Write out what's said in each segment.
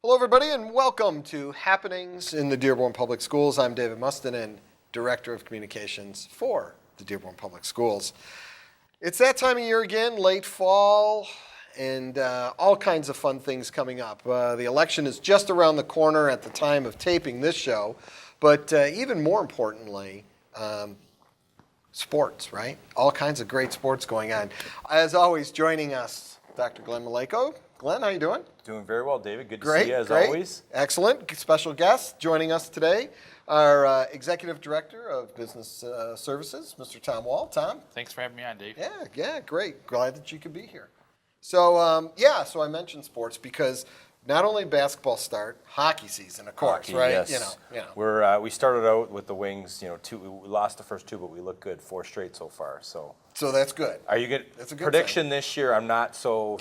Hello, everybody, and welcome to Happenings in the Dearborn Public Schools. I'm David Mustonen, Director of Communications for the Dearborn Public Schools. It's that time of year again, late fall, and all kinds of fun things coming up. The election is just around the corner at the time of taping this show, but even more importantly, sports, right? All kinds of great sports going on. As always, joining us, Dr. Glenn Maleyko. Glenn, how you doing? Doing very well, David. Good to Great, see you as great. always. Excellent. Special guest joining us today, our Executive Director of Business Services, Mr. Tom Wall. Tom? Thanks for having me on, Dave. Yeah, great. Glad that you could be here. So, so I mentioned sports because not only basketball start, hockey season, of course, Hockey, right? yes. We started out with the Wings. We lost the first two, but we look good. 4 straight so far. So that's good. Are you good? That's a good prediction thing. This year. I'm not so.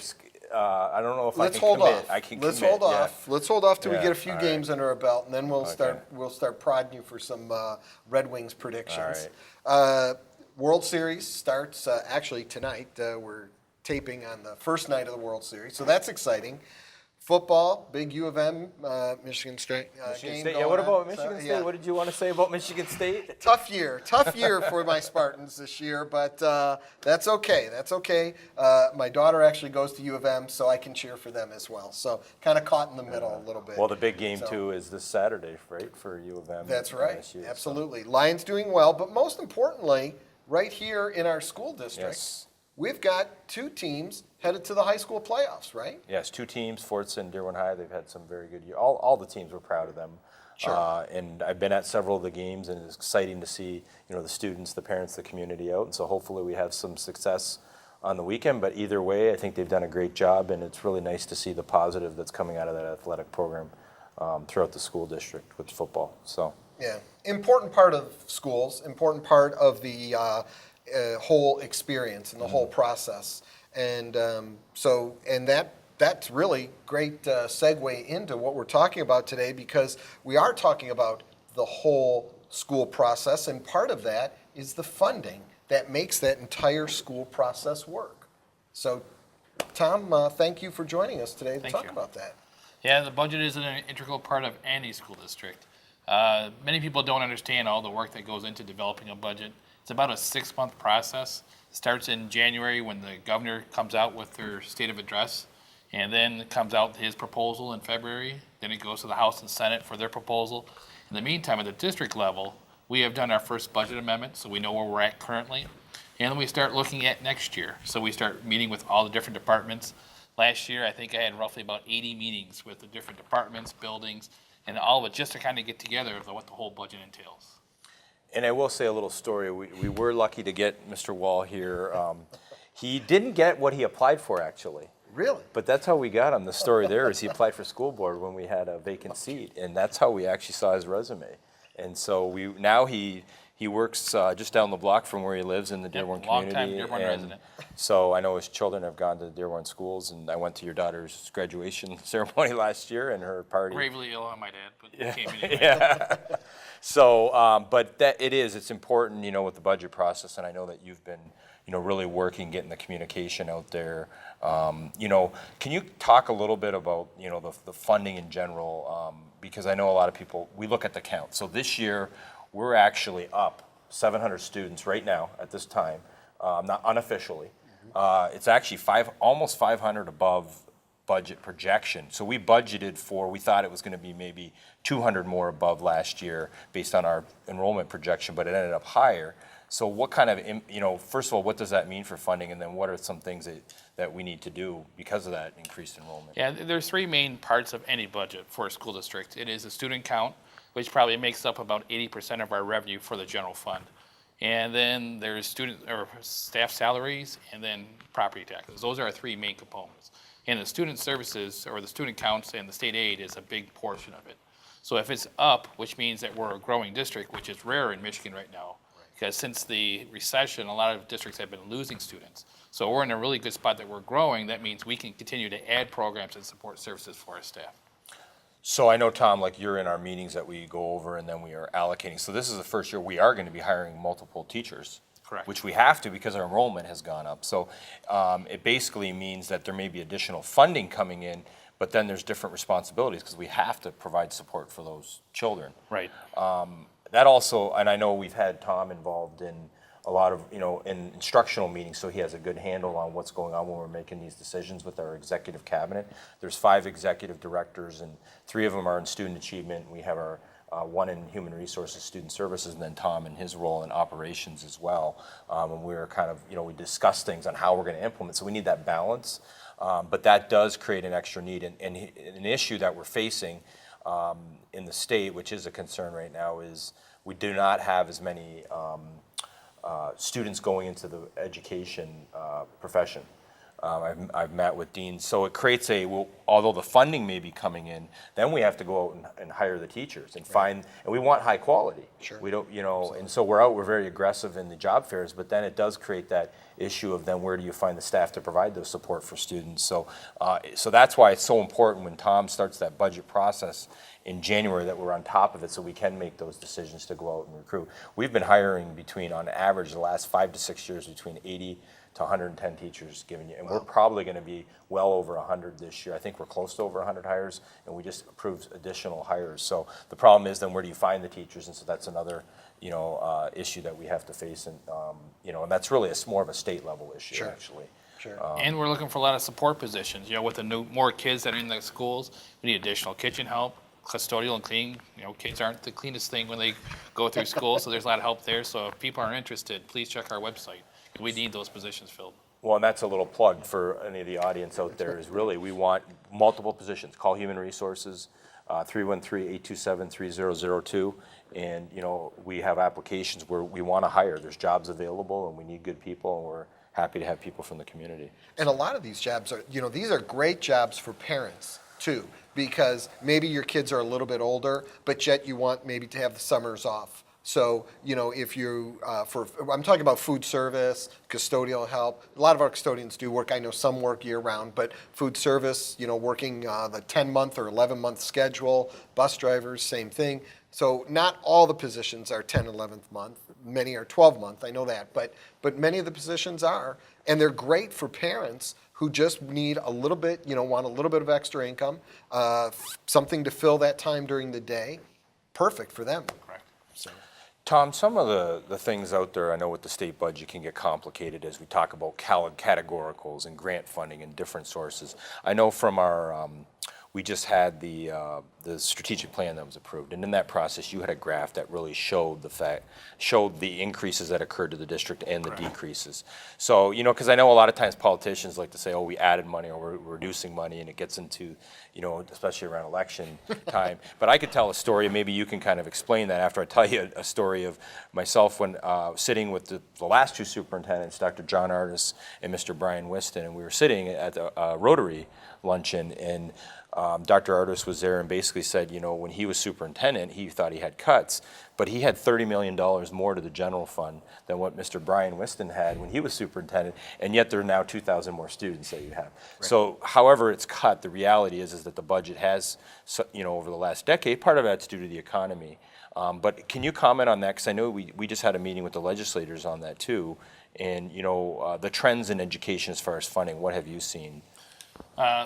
I don't know if Let's I can hold commit. off. I can Let's commit. hold off. Let's hold off till we Yeah, get a few all games under our belt, and then we'll Okay. start prodding you for some Red Wings predictions. All World Series starts actually tonight. We're taping on the first night of the World Series, so that's exciting. Football, big U of M, Michigan State Michigan game State. going Yeah. What on. about Michigan So, State? yeah. What did you want to say about Michigan State? Tough year for my Spartans this year, but that's okay. That's okay. My daughter actually goes to U of M, so I can cheer for them as well. So kind of caught in the middle a little bit. Well, the big game So, too is this Saturday, right, for U of M. That's and right. MSU, so. Absolutely. Lions doing well, but most importantly, right here in our school district, Yes. we've got 2 teams headed to the high school playoffs, right? Yes, 2 teams, Forts and Dearborn High. They've had some very good years. All the teams were proud of them. Sure. And I've been at several of the games, and it's exciting to see the students, the parents, the community out. And so hopefully we have some success on the weekend. But either way, I think they've done a great job, and it's really nice to see the positive that's coming out of that athletic program throughout the school district with football. So. Yeah, important part of schools, important part of the whole experience and the whole process, and that's really great segue into what we're talking about today, because we are talking about the whole school process, and part of that is the funding that makes that entire school process work. So, Tom, thank you for joining us today to Thank talk you. about that. Yeah, the budget is an integral part of any school district. Many people don't understand all the work that goes into developing a budget. It's about a 6-month process. It starts in January when the governor comes out with their state of address, and then comes out his proposal in February. Then it goes to the House and Senate for their proposal. In the meantime, at the district level, we have done our first budget amendment, so we know where we're at currently. And then we start looking at next year. So we start meeting with all the different departments. Last year, I think I had roughly about 80 meetings with the different departments, buildings, and all of it, just to kind of get together of what the whole budget entails. And I will say a little story. We were lucky to get Mr. Wall here. He didn't get what he applied for, actually. Really? But that's how we got him. The story there is he applied for school board when we had a vacant seat, and that's how we actually saw his resume. And so now he works just down the block from where he lives in the Dearborn community. Long-time Dearborn and resident. So I know his children have gone to the Dearborn schools, and I went to your daughter's graduation ceremony last year and her party. Gravely ill on my dad, but he came anyway. Yeah. So, but it's important, with the budget process, and I know that you've been, really working, getting the communication out there. Can you talk a little bit about, the funding in general? Because I know a lot of people, we look at the count. So this year, we're actually up 700 students right now at this time, not unofficially. It's actually almost 500 above budget projection. So we budgeted we thought it was going to be maybe 200 more above last year based on our enrollment projection, but it ended up higher. So what kind of, first of all, what does that mean for funding? And then what are some things that we need to do because of that increased enrollment? Yeah, there's 3 main parts of any budget for a school district. It is a student count, which probably makes up about 80% of our revenue for the general fund. And then there's student or staff salaries, and then property taxes. Those are our 3 main components. And the student services, or the student counts, and the state aid is a big portion of it. So if it's up, which means that we're a growing district, which is rare in Michigan right now, because since the recession, a lot of districts have been losing students. So we're in a really good spot that we're growing. That means we can continue to add programs and support services for our staff. So I know, Tom, like you're in our meetings that we go over and then we are allocating. So this is the first year we are going to be hiring multiple teachers. Correct. Which we have to because our enrollment has gone up. So it basically means that there may be additional funding coming in, but then there's different responsibilities because we have to provide support for those children. Right. That also, and I know we've had Tom involved in a lot of, in instructional meetings, so he has a good handle on what's going on when we're making these decisions with our executive cabinet. There's 5 executive directors, and 3 of them are in student achievement. We have our one in human resources, student services, and then Tom in his role in operations as well. And we're kind of, we discuss things on how we're going to implement. So we need that balance, but that does create an extra need. And an issue that we're facing in the state, which is a concern right now, is we do not have as many students going into the education profession. I've met with deans, so it creates although the funding may be coming in, then we have to go out and hire the teachers and find, and we want high quality. Sure. We don't, and so we're very aggressive in the job fairs, but then it does create that issue of then where do you find the staff to provide those support for students? So, so that's why it's so important when Tom starts that budget process in January that we're on top of it so we can make those decisions to go out and recruit. We've been hiring on average, the last 5 to 6 years, between 80 to 110 teachers given you, and we're probably going to be well over 100 this year. I think we're close to over 100 hires, and we just approved additional hires. So the problem is then where do you find the teachers, and so that's another issue that we have to face, and and that's really more of a state level issue. Sure. Actually. Sure. And we're looking for a lot of support positions. With the more kids that are in the schools, we need additional kitchen help, custodial and cleaning. Kids aren't the cleanest thing when they go through school, so there's a lot of help there. So if people are interested, please check our website. We need those positions filled. Well, and that's a little plug for any of the audience out there is really we want multiple positions. Call Human Resources, 313-827-3002. And, we have applications where we want to hire. There's jobs available and we need good people, and we're happy to have people from the community. And a lot of these jobs are, these are great jobs for parents too, because maybe your kids are a little bit older, but yet you want maybe to have the summers off. So, if you, I'm talking about food service, custodial help. A lot of our custodians do work. I know some work year round, but food service, working the 10-month or 11-month schedule. Bus drivers, same thing. So not all the positions are 10, 11th month. Many are 12-month. I know that, but many of the positions are, and they're great for parents who just need a little bit, want a little bit of extra income, something to fill that time during the day. Perfect for them. Correct. So. Tom, some of the things out there, I know with the state budget can get complicated as we talk about categoricals and grant funding and different sources. I know from our, we just had the strategic plan that was approved, and in that process, you had a graph that really showed the increases that occurred to the district and the decreases. So, because I know a lot of times politicians like to say, oh, we added money or we're reducing money, and it gets into, especially around election time. But I could tell a story, and maybe you can kind of explain that after I tell you a story of myself when sitting with the last 2 superintendents, Dr. John Artis and Mr. Brian Whiston, and we were sitting at the Rotary luncheon, and Dr. Artis was there and basically said, when he was superintendent, he thought he had cuts, but he had $30 million more to the general fund than what Mr. Brian Whiston had when he was superintendent, and yet there are now 2,000 more students that you have. Right. So however it's cut, the reality is that the budget has, over the last decade, part of that's due to the economy. But can you comment on that? Because I know we just had a meeting with the legislators on that too, and the trends in education as far as funding, what have you seen?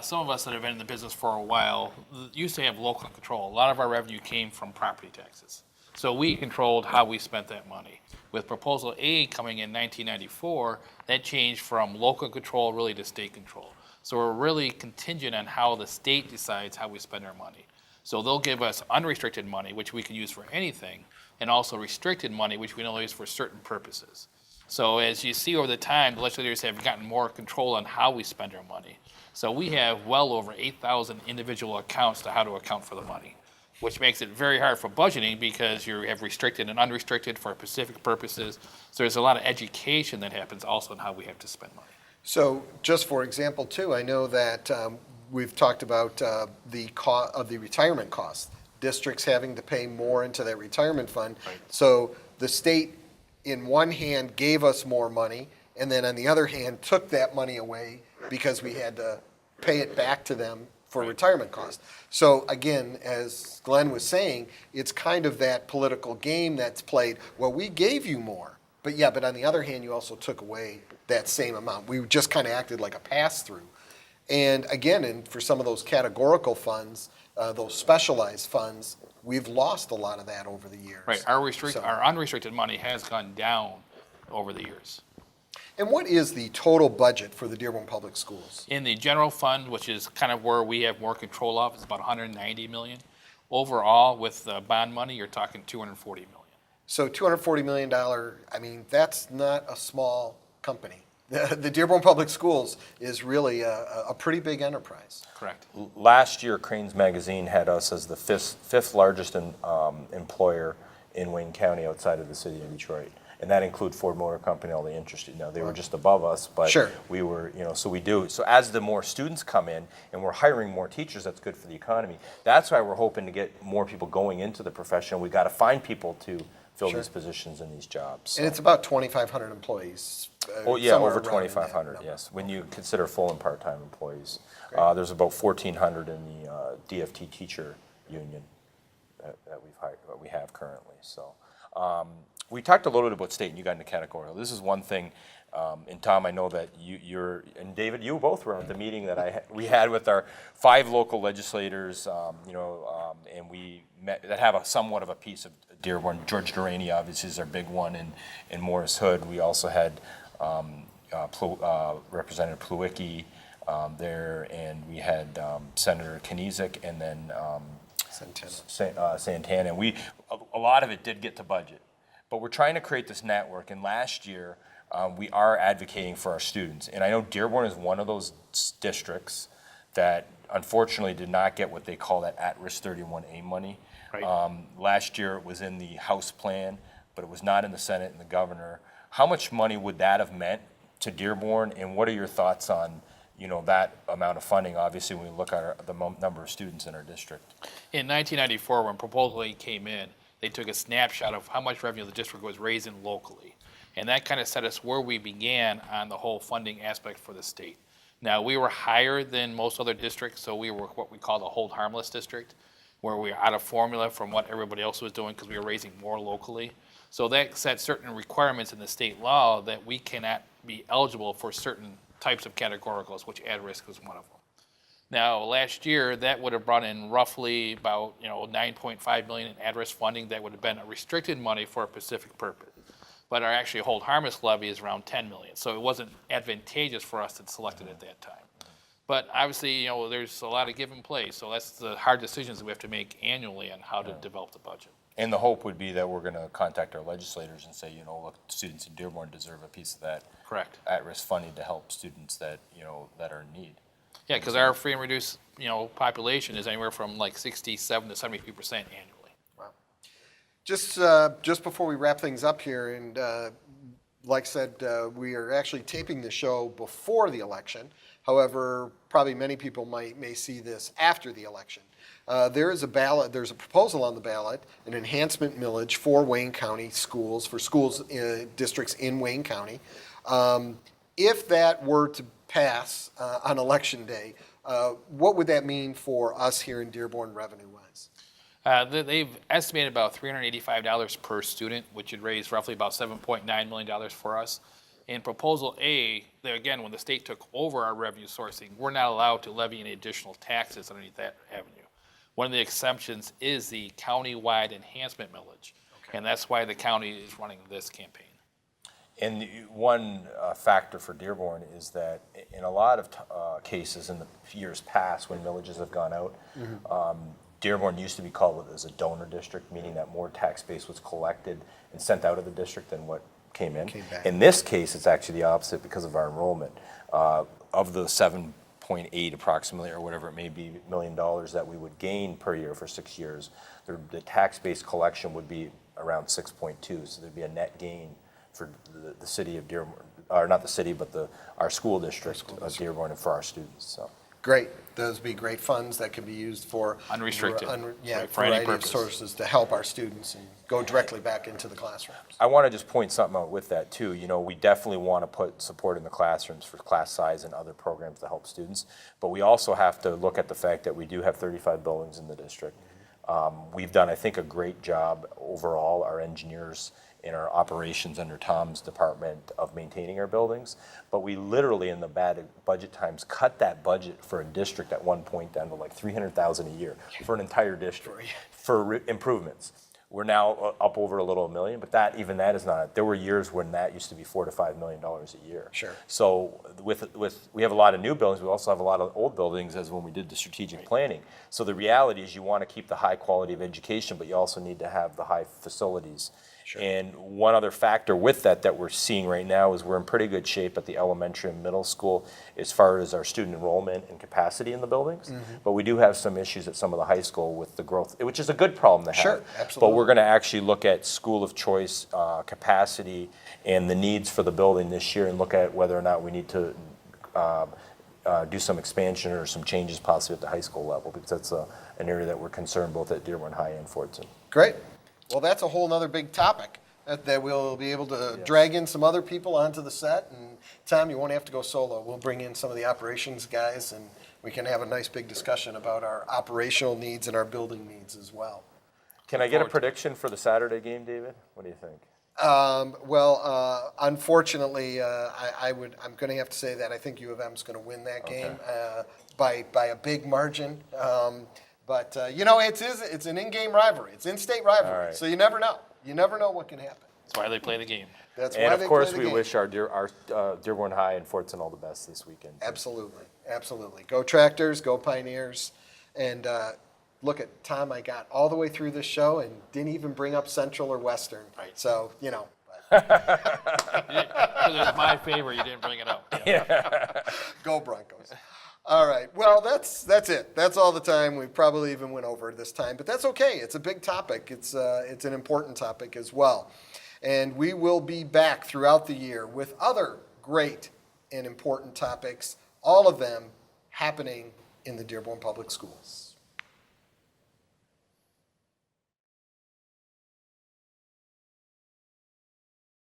Some of us that have been in the business for a while used to have local control. A lot of our revenue came from property taxes. So we controlled how we spent that money. With Proposal A coming in 1994, that changed from local control really to state control. So we're really contingent on how the state decides how we spend our money. So they'll give us unrestricted money, which we can use for anything, and also restricted money, which we can only use for certain purposes. So as you see over the time, the legislators have gotten more control on how we spend our money. So we have well over 8,000 individual accounts to how to account for the money, which makes it very hard for budgeting because you have restricted and unrestricted for specific purposes. So there's a lot of education that happens also on how we have to spend money. So just for example, too, I know that we've talked about the cost of the retirement costs, districts having to pay more into that retirement fund. Right. So the state, in one hand, gave us more money, and then on the other hand, took that money away because we had to pay it back to them for retirement costs. So again, as Glenn was saying, it's kind of that political game that's played. Well, we gave you more, but on the other hand, you also took away that same amount. We just kind of acted like a pass-through. And again, for some of those categorical funds, those specialized funds, we've lost a lot of that over the years. Right, our unrestricted money has gone down over the years. And what is the total budget for the Dearborn Public Schools? In the general fund, which is kind of where we have more control of, it's about 190 million. Overall, with bond money, you're talking 240 million. So $240 million, I mean, that's not a small company. The Dearborn Public Schools is really a pretty big enterprise. Correct. Last year, Crain's Magazine had us as the fifth largest employer in Wayne County outside of the city of Detroit. And that include Ford Motor Company, all the interested. Now, they were just above us, but Sure. we were, so we do. So as the more students come in and we're hiring more teachers, that's good for the economy. That's why we're hoping to get more people going into the profession. We got to find people to fill Sure. these positions in these jobs. And it's about 2,500 employees. Oh, yeah, somewhere over around in that 2,500, number. yes, when you consider full and part-time employees. Great. There's about 1,400 in the DFT teacher union that we have currently, so. We talked a little bit about state, and you got into categorical. This is one thing, and Tom, I know that you're, and David, you both were at the meeting that we had with our 5 local legislators, and we met, that have somewhat of a piece of Dearborn. George Durrani obviously is our big one, and Morris Hood. We also had Representative Plewicki there, and we had Senator Kanizik, and then Santana. And a lot of it did get to budget. But we're trying to create this network, and last year we are advocating for our students. And I know Dearborn is one of those districts that unfortunately did not get what they call that at-risk 31A money. Right. Last year it was in the House plan, but it was not in the Senate and the governor. How much money would that have meant to Dearborn, and what are your thoughts on that amount of funding, obviously, when we look at the number of students in our district? In 1994, when Proposal 8 came in, they took a snapshot of how much revenue the district was raising locally. And that kind of set us where we began on the whole funding aspect for the state. Now, we were higher than most other districts, so we were what we call the hold harmless district, where we were out of formula from what everybody else was doing because we were raising more locally. So that set certain requirements in the state law that we cannot be eligible for certain types of categoricals, which at-risk was one of them. Now, last year, that would have brought in roughly about 9.5 million in at-risk funding. That would have been a restricted money for a specific purpose. But our actually hold harmless levy is around 10 million, so it wasn't advantageous for us to select it at that time. But obviously, there's a lot of give and play, so that's the hard decisions that we have to make annually on how to develop the budget. And the hope would be that we're going to contact our legislators and say, look, students in Dearborn deserve a piece of that Correct. at-risk funding to help students that, that are in need. Yeah, because our free and reduced, population is anywhere from like 67 to 73% annually. Wow. Just before we wrap things up here, and like I said, we are actually taping the show before the election. However, probably many people may see this after the election. There's a proposal on the ballot, an enhancement millage for Wayne County schools, for schools districts in Wayne County. If that were to pass on election day, what would that mean for us here in Dearborn revenue-wise? They've estimated about $385 per student, which would raise roughly about $7.9 million for us. In Proposal A, again, when the state took over our revenue sourcing, we're not allowed to levy any additional taxes underneath that avenue. One of the exemptions is the county-wide enhancement millage, and that's why the county is running this campaign. And one factor for Dearborn is that in a lot of cases in the years past when villages have gone out, Dearborn used to be called as a donor district, meaning that more tax base was collected and sent out of the district than what came in. In this case, it's actually the opposite because of our enrollment. Of the 7.8 approximately, or whatever it may be, $1 million that we would gain per year for 6 years, the tax base collection would be around 6.2, so there'd be a net gain for the city of Dearborn, or not the city, but our school district of Dearborn and for our students. So. Great. Those would be great funds that can be used for Unrestricted. For any of sources to help our students and go directly back into the classrooms. I want to just point something out with that too. We definitely want to put support in the classrooms for class size and other programs to help students, but we also have to look at the fact that we do have 35 buildings in the district. We've done, I think, a great job overall. Our engineers in our operations under Tom's department of maintaining our buildings. But we literally, in the bad budget times, cut that budget for a district at one point down to like $300,000 a year for an entire district for improvements. We're now up over a little million, but even that is not. There were years when that used to be $4 to $5 million a year. Sure. So we have a lot of new buildings. We also have a lot of old buildings, as when we did the strategic planning. So the reality is, you want to keep the high quality of education, but you also need to have the high facilities. Sure. And one other factor with that we're seeing right now is we're in pretty good shape at the elementary and middle school as far as our student enrollment and capacity in the buildings. But we do have some issues at some of the high school with the growth, which is a good problem to have. Sure, absolutely. But we're going to actually look at school of choice capacity and the needs for the building this year, and look at whether or not we need to do some expansion or some changes possibly at the high school level, because that's an area that we're concerned both at Dearborn High and Fordson. Great. Well, that's a whole nother big topic that we'll be able to drag in some other people onto the set. And Tom, you won't have to go solo. We'll bring in some of the operations guys, and we can have a nice big discussion about our operational needs and our building needs as well. Can I get a prediction for the Saturday game, David? What do you think? Unfortunately, I'm going to have to say that I think U of M is going to win that game by a big margin. But it's an in-game rivalry. It's in-state rivalry. right. So you never know. You never know what can happen. That's why they play the game. That's And why of they course, play the we game. wish our Dearborn High and Fordson all the best this weekend. Absolutely, absolutely. Go Tractors, go Pioneers, and look at Tom. I got all the way through this show and didn't even bring up Central or Western. Right. So Because it's my favorite, you didn't bring it up. Go Broncos. All right. Well, that's it. That's all the time. We probably even went over this time, but that's okay. It's a big topic. It's an important topic as well. And we will be back throughout the year with other great and important topics, all of them happening in the Dearborn Public Schools.